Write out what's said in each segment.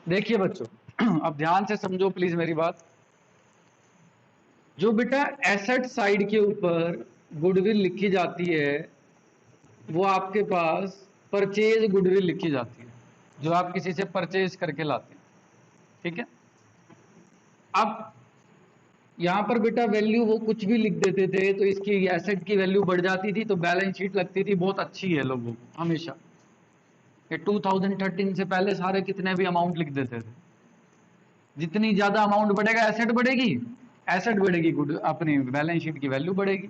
देखिए बच्चों, अब ध्यान से समझो प्लीज मेरी बात। जो बेटा एसेट साइड के ऊपर गुडविल लिखी जाती है, वो आपके पास परचेज गुडविल लिखी जाती है, जो आप किसी से परचेज करके लाते हैं। ठीक है। अब यहां पर बेटा वैल्यू वो कुछ भी लिख देते थे तो इसकी एसेट की वैल्यू बढ़ जाती थी, तो बैलेंस शीट लगती थी बहुत अच्छी है लोगों को हमेशा। ये 2013 से पहले सारे कितने भी अमाउंट लिख देते थे। जितनी ज्यादा अमाउंट बढ़ेगा एसेट बढ़ेगी, एसेट बढ़ेगी गुड अपनी बैलेंस शीट की वैल्यू बढ़ेगी।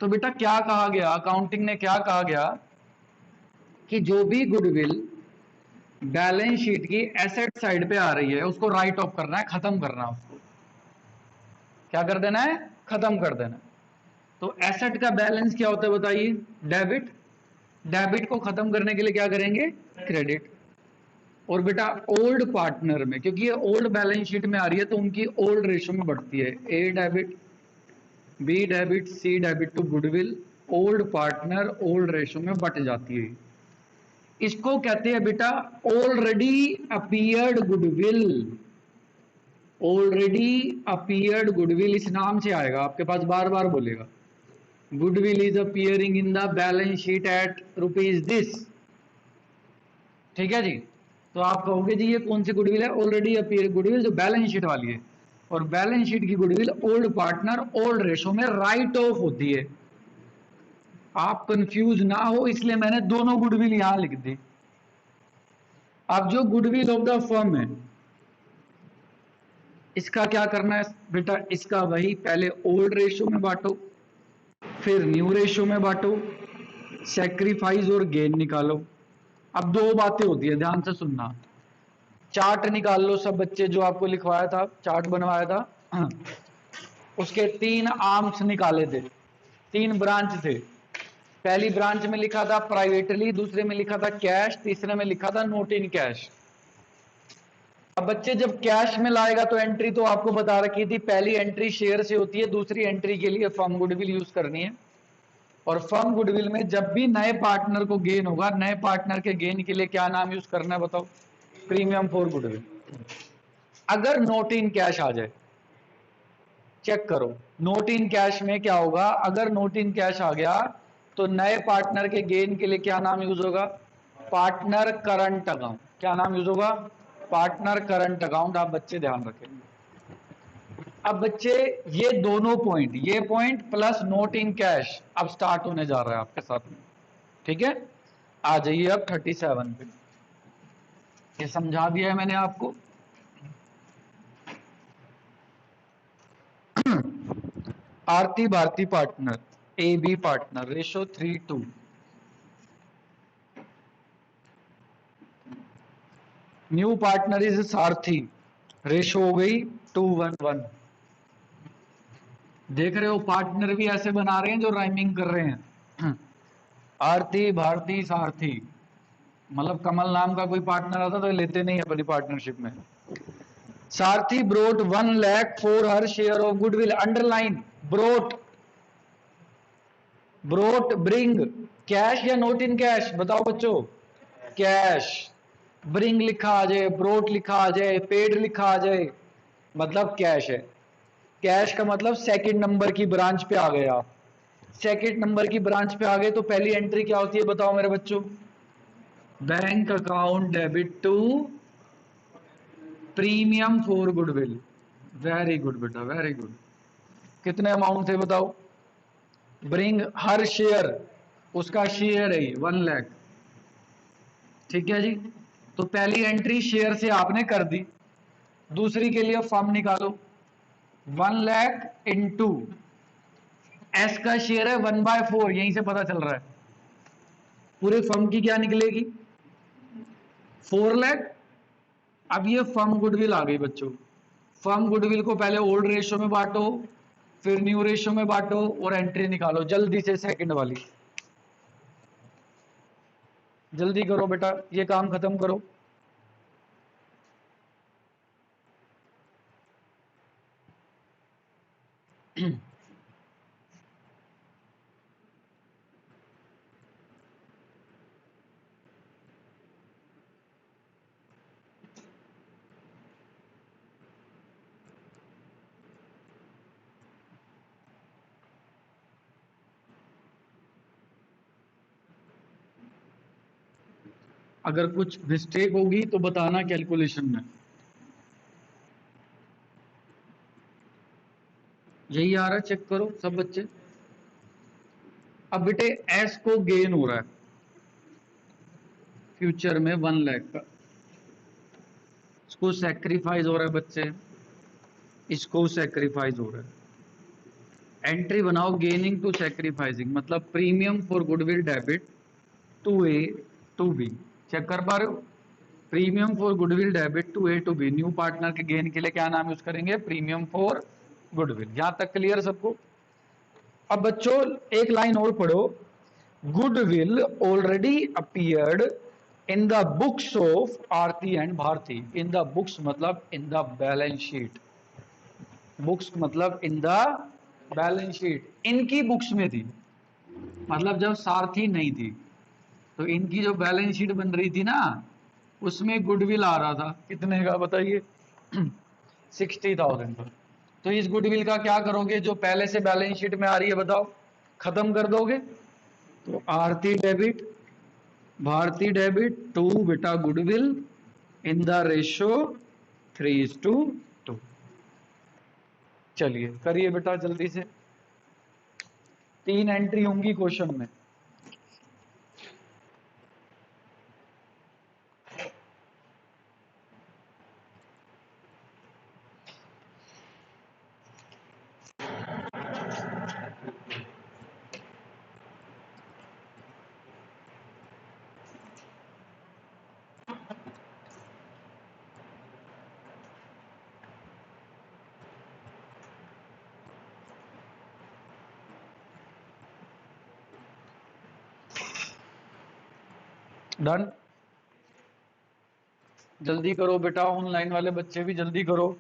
तो बेटा क्या कहा गया, अकाउंटिंग ने क्या कहा गया कि जो भी गुडविल बैलेंस शीट की एसेट साइड पे आ रही है उसको राइट ऑफ करना है, खत्म करना है उसको। क्या कर देना है? खत्म कर देना है। तो एसेट का बैलेंस क्या होता है बताइए? डेबिट। डेबिट को खत्म करने के लिए क्या करेंगे? क्रेडिट। और बेटा ओल्ड पार्टनर में, क्योंकि ये ओल्ड बैलेंस शीट में आ रही है तो उनकी ओल्ड रेशो में बढ़ती है। A debit, B debit, C debit to goodwill, old partner old ratio में बढ़ जाती है। इसको कहते हैं बेटा already appeared goodwill. Already appeared goodwill इस नाम से आएगा आपके पास, बार बार बोलेगा goodwill is appearing in the balance sheet at rupees this. ठीक है जी। तो आप कहोगे जी ये कौन सी गुडविल है? ऑलरेडी अपीयर गुडविल, जो बैलेंस शीट वाली है। और बैलेंस शीट की goodwill old partner old ratio में राइट ऑफ होती है। आप कंफ्यूज ना हो इसलिए मैंने दोनों गुडविल यहां लिख दी। अब जो गुडविल ऑफ द फर्म है, इसका क्या करना है बेटा? इसका वही पहले ओल्ड रेशो में बांटो, फिर न्यू रेशो में बांटो, सेक्रीफाइस और गेन निकालो। अब दो बातें होती है, ध्यान से सुनना। चार्ट निकाल लो सब बच्चे, जो आपको लिखवाया था, चार्ट बनवाया था, उसके तीन आर्म्स निकाले थे, तीन ब्रांच थे। पहली ब्रांच में लिखा था प्राइवेटली, दूसरे में लिखा था कैश, तीसरे में लिखा था नोट इन कैश। अब बच्चे जब कैश में लाएगा तो एंट्री तो आपको बता रखी थी, पहली एंट्री शेयर से होती है, दूसरी एंट्री के लिए फर्म गुडविल यूज करनी है। और फर्म गुडविल में जब भी नए पार्टनर को गेन होगा, नए पार्टनर के गेन के लिए क्या नाम यूज करना है बताओ? Premium for goodwill. अगर नोट इन कैश आ जाए, चेक करो नोट इन कैश में क्या होगा। अगर नोट इन कैश आ गया तो नए पार्टनर के गेन के लिए क्या नाम यूज होगा? Partner current account. क्या नाम यूज होगा? Partner current account. आप बच्चे ध्यान रखें। अब बच्चे ये दोनों पॉइंट, ये point plus note in cash अब स्टार्ट होने जा रहा है आपके साथ में। ठीक है। आ जाइए अब 37 पे। ये समझा दिया है मैंने आपको। Aarti Bharti partner, A B partner, ratio 3:2। New partner is Sarathi, ratio हो गई 2:1:1। देख रहे हो पार्टनर भी ऐसे बना रहे हैं जो राइमिंग कर रहे हैं। आरती भारती सारथी, मतलब कमल नाम का कोई पार्टनर आता तो लेते नहीं अपनी पार्टनरशिप में। सारथी brought 1 lakh for her share of goodwill. Underline brought. Brought bring cash या नोट इन कैश बताओ बच्चों? कैश। ब्रिंग लिखा आ जाए, ब्रोट लिखा आ जाए, पेड लिखा आ जाए, मतलब कैश है। कैश का मतलब सेकंड नंबर की ब्रांच पे आ गए आप। सेकंड नंबर की ब्रांच पे आ गए तो पहली एंट्री क्या होती है बताओ मेरे बच्चों? Bank account debit to premium for goodwill. Very good बेटा, वेरी गुड। कितने अमाउंट थे बताओ? ब्रिंग हर शेयर, उसका शेयर है 1 लाख। ठीक है जी। तो पहली एंट्री शेयर से आपने कर दी, दूसरी के लिए फर्म निकालो। 1 लाख इंटू एस का शेयर है 1/4, यहीं से पता चल रहा है। पूरे फर्म की क्या निकलेगी? 4 लाख। अब ये फर्म गुडविल आ गई बच्चों। फर्म गुडविल को पहले ओल्ड रेशो में बांटो, फिर न्यू रेशो में बांटो और एंट्री निकालो जल्दी से, सेकंड वाली। जल्दी करो बेटा, ये काम खत्म करो। अगर कुछ मिस्टेक होगी तो बताना कैलकुलेशन में। यही आ रहा है, चेक करो सब बच्चे। अब बेटे एस को गेन हो रहा है फ्यूचर में 1 लाख का, इसको सेक्रीफाइस हो रहा है बच्चे, इसको सेक्रीफाइस हो रहा है। एंट्री बनाओ गेनिंग टू सेक्रीफाइसिंग, मतलब premium for goodwill debit to A to B. Check कर पा रहे हो? Premium for goodwill debit to A to B, new partner के गेन के लिए क्या नाम यूज करेंगे? Premium for goodwill. यहां तक क्लियर सबको? अब बच्चों एक लाइन और पढ़ो, goodwill already appeared in the books of Aarti and Bharti. In the books मतलब in the balance sheet, books मतलब इन द बैलेंस शीट, इनकी बुक्स में थी, मतलब जब सारथी नहीं थी तो इनकी जो बैलेंस शीट बन रही थी ना, उसमें गुडविल आ रहा था। कितने का बताइए? 60,000 का। तो इस गुडविल का क्या करोगे? जो पहले से बैलेंस शीट में आ रही है बताओ, खत्म कर दोगे? तो आरती डेबिट, भारती डेबिट टू बेटा गुडविल इन द रेशो 3:2। चलिए करिए बेटा जल्दी से, 3 एंट्री होंगी क्वेश्चन में। डन? जल्दी करो बेटा, ऑनलाइन वाले बच्चे भी जल्दी करो।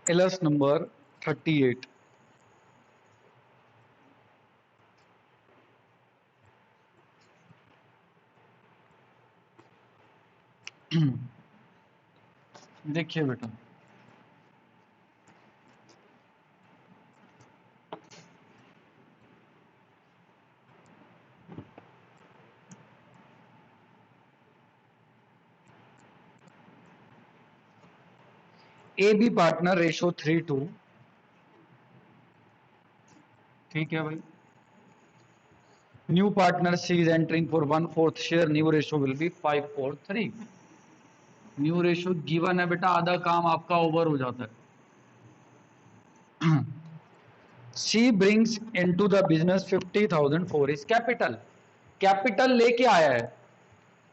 Ilus number 38। देखिए बेटा, ए बी पार्टनर रेशो 3:2, ठीक है भाई। New partner C is entering for 1/4 share, new ratio will be 5:3। New ratio given है बेटा, आधा काम आपका ओवर हो जाता है। C brings into the business 50,000 for his capital. Capital लेके आया है,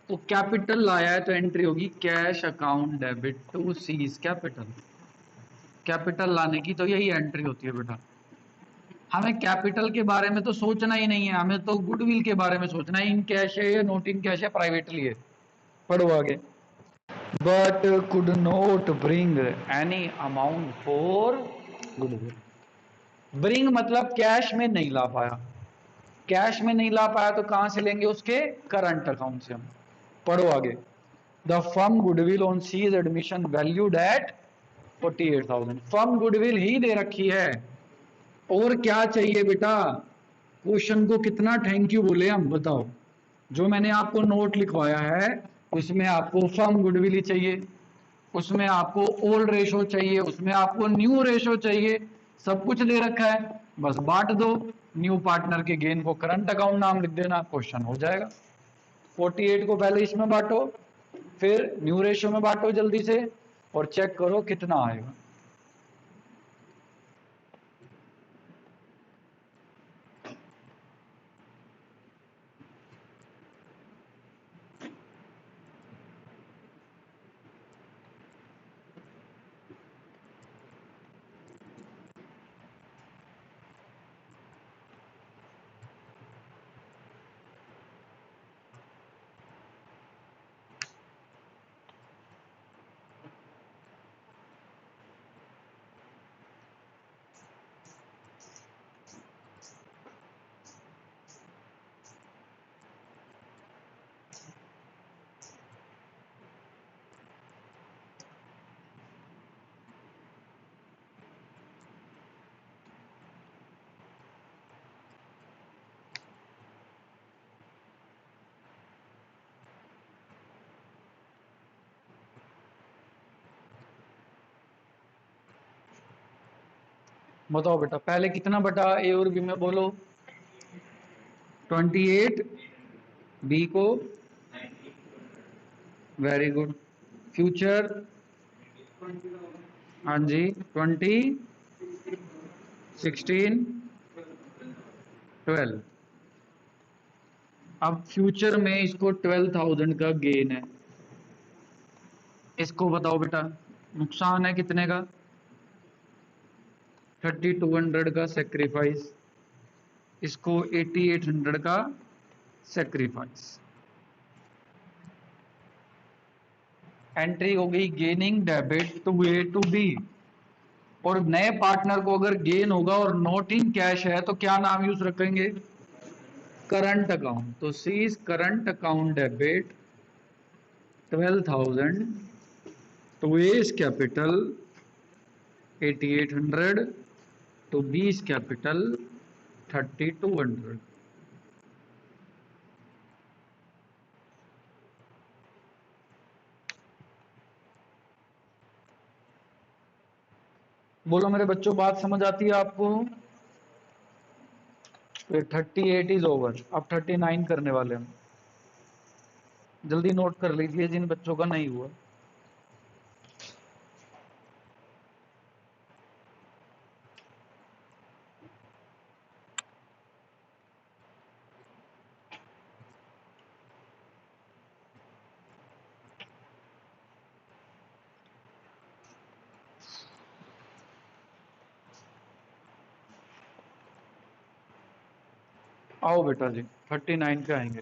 तो कैपिटल लाया है तो एंट्री होगी cash account debit to Z's capital. Capital लाने की तो यही एंट्री होती है बेटा। हमें कैपिटल के बारे में तो सोचना ही नहीं है, हमें तो गुडविल के बारे में सोचना है। इन कैश है या नॉट इन कैश है, प्राइवेटली है। पढ़ो आगे। But could not bring any amount for goodwill. Bring मतलब कैश में नहीं ला पाया, कैश में नहीं ला पाया तो कहां से लेंगे? उसके करंट अकाउंट से हम। पढ़ो आगे। The firm goodwill on C's admission valued at 48,000। Firm goodwill ही दे रखी है, और क्या चाहिए बेटा? क्वेश्चन को कितना थैंक यू बोले हम, बताओ। जो मैंने आपको नोट लिखवाया है उसमें आपको फर्म गुडविल ही चाहिए। उसमें आपको ओल्ड रेशो चाहिए, उसमें आपको न्यू रेशो चाहिए, सब कुछ दे रखा है, बस बांट दो। न्यू पार्टनर के गेन को करंट अकाउंट नाम लिख देना, क्वेश्चन हो जाएगा। 48 को पहले इसमें बांटो, फिर न्यू रेशो में बांटो जल्दी से, और चेक करो कितना आएगा। बताओ बेटा, पहले कितना बटा ए और बी में बोलो। 28, बी को, वेरी गुड। फ्यूचर, हाँ जी, 20, 16, 12। अब फ्यूचर में इसको 12,000 का गेन है, इसको बताओ बेटा नुकसान है कितने का। 3200 का सेक्रीफाइस, इसको 8800 का सेक्रीफाइस। एंट्री हो गई gaining debit to A to B, और नए पार्टनर को अगर गेन होगा और नॉट इन कैश है तो क्या नाम यूज रखेंगे, करंट अकाउंट। तो C is current account debit 12,000 to A is capital 8800 to B is capital 3200। बोलो मेरे बच्चों, बात समझ आती है आपको। फिर 38 इज ओवर, अब 39 करने वाले हम। जल्दी नोट कर लीजिए जिन बच्चों का नहीं हुआ। आओ बेटा जी, 39 पे आएंगे।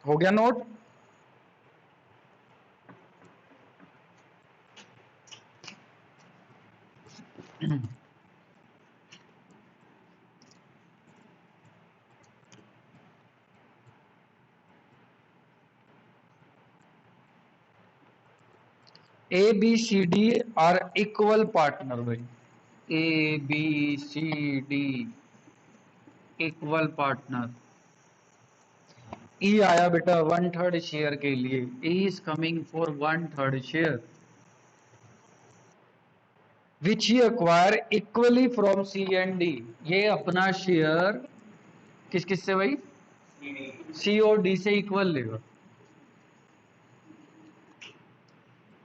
हो गया note. A B C D are equal partner भाई, A B C D equal partner. E आया बेटा 1/3 शेयर के लिए, E is coming for 1/3 share which he acquire equally from C and D. ये अपना शेयर किस किस से भाई, सी और डी से इक्वल लेगा।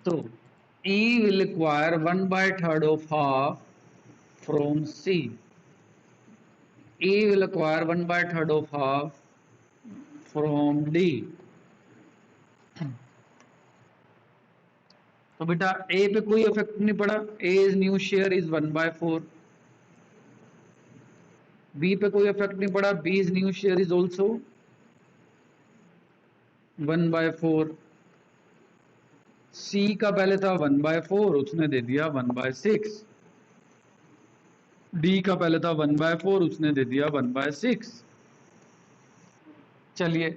तो E will acquire 1/3 of half from C. E will acquire 1/3 of half from D. तो बेटा A पे कोई इफेक्ट नहीं पड़ा, A is new share is 1/4। B पे कोई इफेक्ट नहीं पड़ा, B is new share is also 1/4। C का पहले था 1/4, उसने दे दिया 1/6। D का पहले था 1/4, उसने दे दिया 1/6। चलिए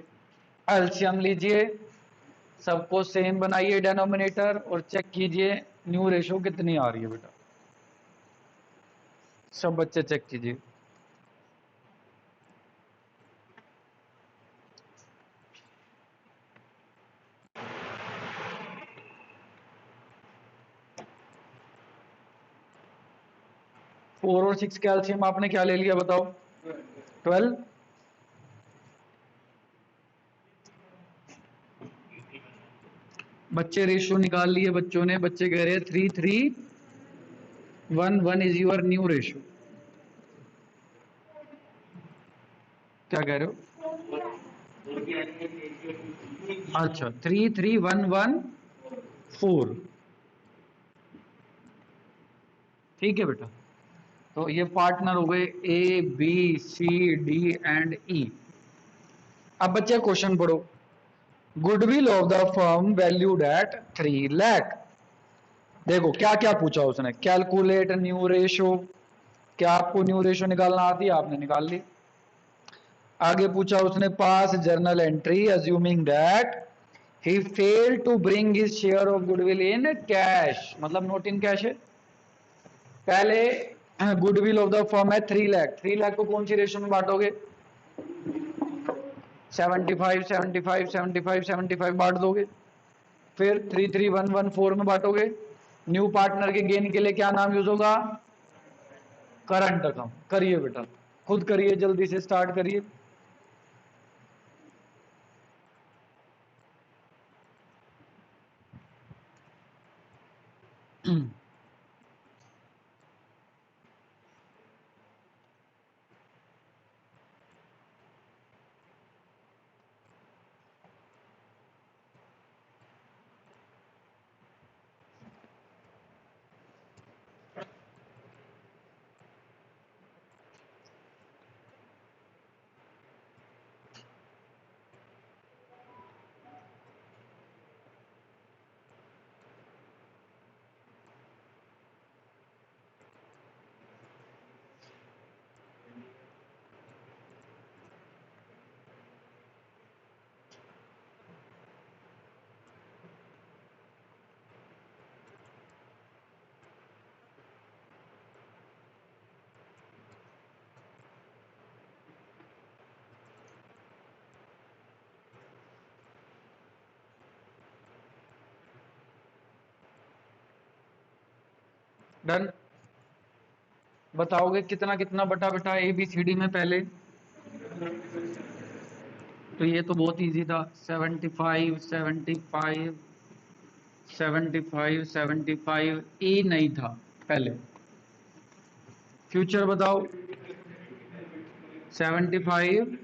एलसीएम लीजिए, सबको सेम बनाइए डेनोमिनेटर, और चेक कीजिए न्यू रेशो कितनी आ रही है बेटा। सब बच्चे चेक कीजिए। 4 और 6 कैल्शियम आपने क्या ले लिया बताओ? 12। बच्चे रेशियो निकाल लिए बच्चों ने, बच्चे कह रहे हैं 3:3:1:1 इज योर न्यू रेशियो। क्या कह रहे हो? अच्छा 3:3:1:1:4, ठीक है बेटा। तो ये पार्टनर हो गए A B C D and E. अब बच्चे क्वेश्चन पढ़ो। Goodwill of the firm valued at 3 lakh. देखो क्या क्या पूछा उसने, कैलकुलेट न्यू रेशो। क्या आपको न्यू रेशो निकालना आती है? आपने निकाल ली। आगे पूछा उसने pass journal entry assuming that he fail to bring his share of goodwill in cash, मतलब नोट इन कैश है। पहले गुडविल ऑफ द फर्म है 3 लाख। 3 लाख को कौन सी रेशो में बांटोगे? 75 75 75 75 बांट दोगे। फिर 3:3:1:1:4 में बांटोगे। न्यू पार्टनर के गेन के लिए क्या नाम यूज होगा? Current account. करिए बेटा, खुद करिए, जल्दी से स्टार्ट करिए। डन। बताओगे कितना कितना बटा बेटा ए बी सी डी में पहले? तो ये तो बहुत इजी था, 75 75 75 75। ए नहीं था पहले। फ्यूचर बताओ। 75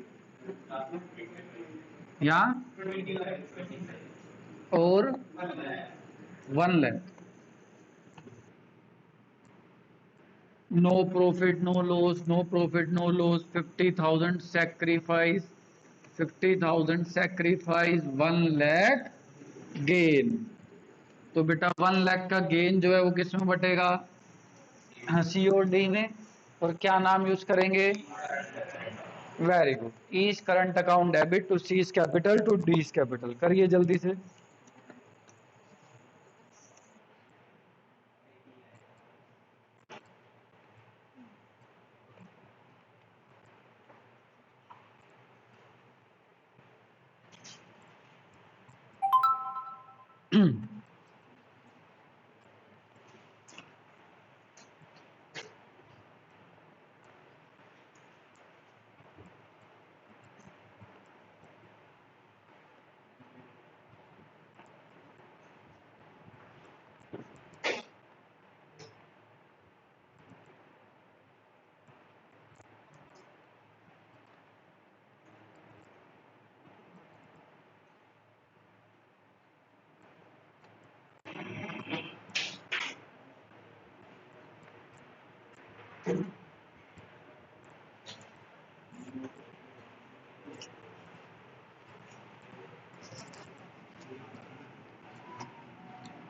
या और 1 lakh. No profit no loss, no profit no loss. 50,000 sacrifice, 50,000 sacrifice, 1 lakh gain. तो बेटा 1 लाख का गेन जो है वो किस में बटेगा? सी और डी में। और क्या नाम यूज करेंगे? Very good. E is current account debit to C is capital to D is capital. करिए जल्दी से।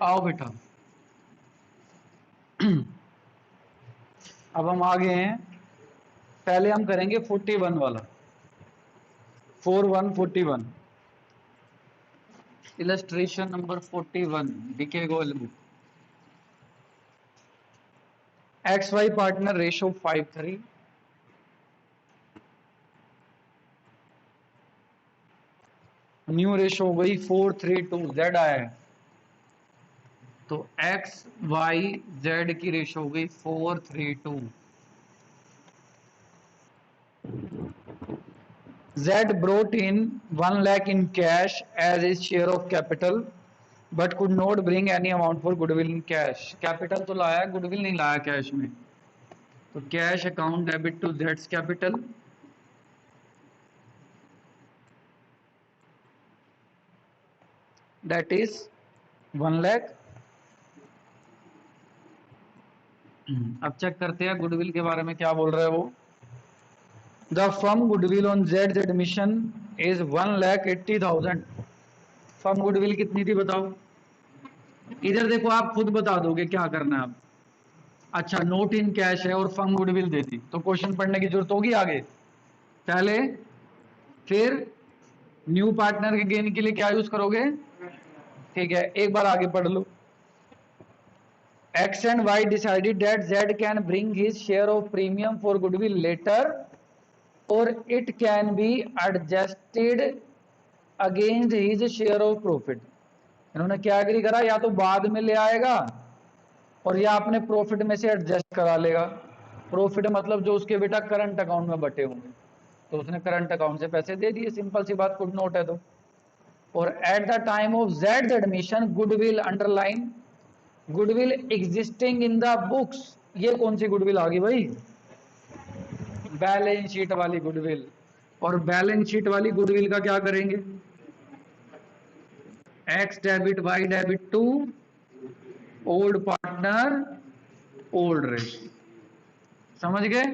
आओ बेटा। अब हम आगे हैं। पहले हम करेंगे 41 वाला। 41 illustration number 41 DK Goel book. X Y partner ratio 5:3। New ratio हो गई 4:3:2। जेड आया है तो एक्स वाई जेड की रेशो हो गई 4:3:2। Z brought in 1 lakh in cash as his share of capital but could not bring any amount for goodwill in cash. Capital तो लाया, गुडविल नहीं लाया कैश में, तो cash account debit to Z's capital, that is 1 lakh. अब check करते हैं goodwill के बारे में क्या बोल रहा है वो। The firm goodwill on Z admission is 1,80,000। Firm goodwill कितनी थी बताओ। इधर देखो आप खुद बता दोगे क्या करना है आप। अच्छा नोट इन कैश है और फर्म गुडविल देती तो क्वेश्चन पढ़ने की जरूरत होगी आगे पहले, फिर न्यू पार्टनर के गेन के लिए क्या यूज करोगे, ठीक है एक बार आगे पढ़ लो। X and Y decided that Z can bring his share of premium for goodwill later or it can be adjusted against his share of profit। इन्होंने क्या एग्री करा, या तो बाद में ले आएगा और या अपने प्रॉफिट में से एडजस्ट करा लेगा। प्रॉफिट मतलब जो उसके बेटा करंट अकाउंट में बटे होंगे, तो उसने करंट अकाउंट से पैसे दे दिए, सिंपल सी बात, गुड नोट है तो। और at the time of Z admission goodwill underline goodwill existing in the books, ये कौन सी गुडविल आ गई भाई, बैलेंस शीट वाली गुडविल। और बैलेंस शीट वाली गुडविल का क्या करेंगे, X debit Y debit to old partner old ratio. समझ गए,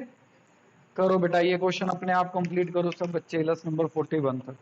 करो बेटा ये क्वेश्चन अपने आप कंप्लीट करो सब बच्चे, इलस नंबर 41 तक।